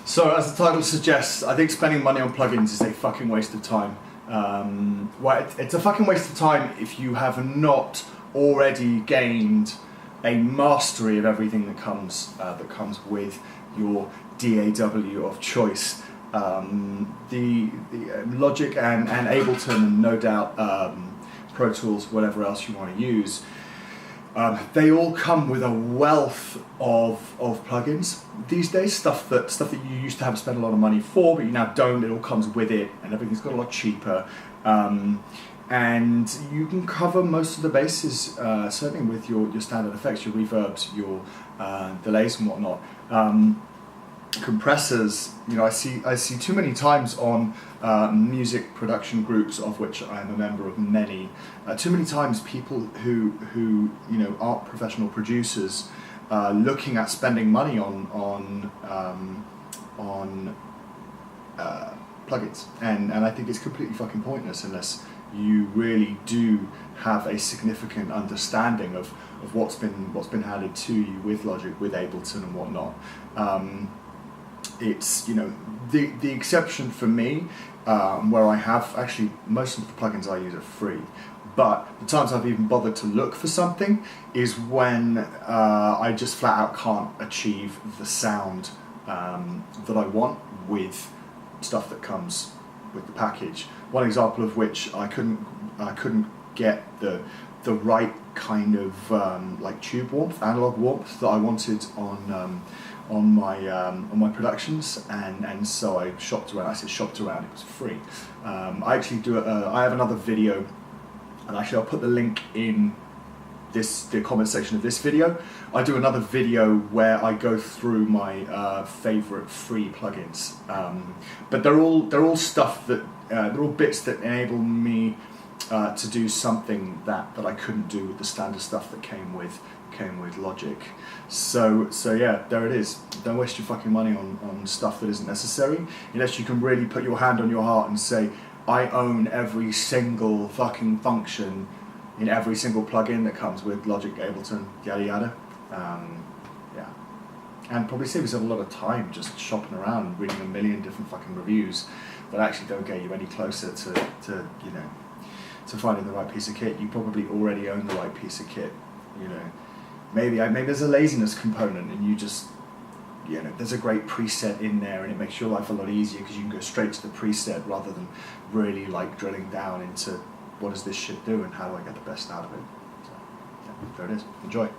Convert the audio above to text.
So, as the title suggests, I think spending money on plugins is a fucking waste of time. Well, it's a fucking waste of time if you have not already gained a mastery of everything that comes with your DAW of choice. The Logic and Ableton, and no doubt Pro Tools, whatever else you want to use. They all come with a wealth of plugins these days. Stuff that you used to have to spend a lot of money for, but you now don't. It all comes with it, and everything's got a lot cheaper. And you can cover most of the bases, certainly with your standard effects, your reverbs, your delays and whatnot. Compressors, I see too many times on music production groups, of which I am a member of many. Too many times, people who aren't professional producers looking at spending money on plugins, and I think it's completely fucking pointless unless you really do have a significant understanding of what's been handed to you with Logic, with Ableton and whatnot. It's the exception for me, where I have actually most of the plugins I use are free, but the times I've even bothered to look for something is when I just flat out can't achieve the sound that I want with stuff that comes with the package. One example of which I couldn't get the right kind of like tube warmth, analog warmth that I wanted on my productions, and so I shopped around. I said shopped around. It was free. I actually do. I have another video, and actually I'll put the link in the comment section of this video. I do another video where I go through my favorite free plugins, but they're all stuff that they're all bits that enable me to do something that I couldn't do with the standard stuff that came with Logic. So yeah, there it is. Don't waste your fucking money on stuff that isn't necessary, unless you can really put your hand on your heart and say, I own every single fucking function in every single plugin that comes with Logic, Ableton, yada yada. Yeah, and probably save yourself a lot of time just shopping around and reading a million different fucking reviews that actually don't get you any closer to finding the right piece of kit. You probably already own the right piece of kit. Maybe there's a laziness component, and you just, there's a great preset in there, and it makes your life a lot easier because you can go straight to the preset rather than really like drilling down into what does this shit do and how do I get the best out of it. So yeah, there it is. Enjoy.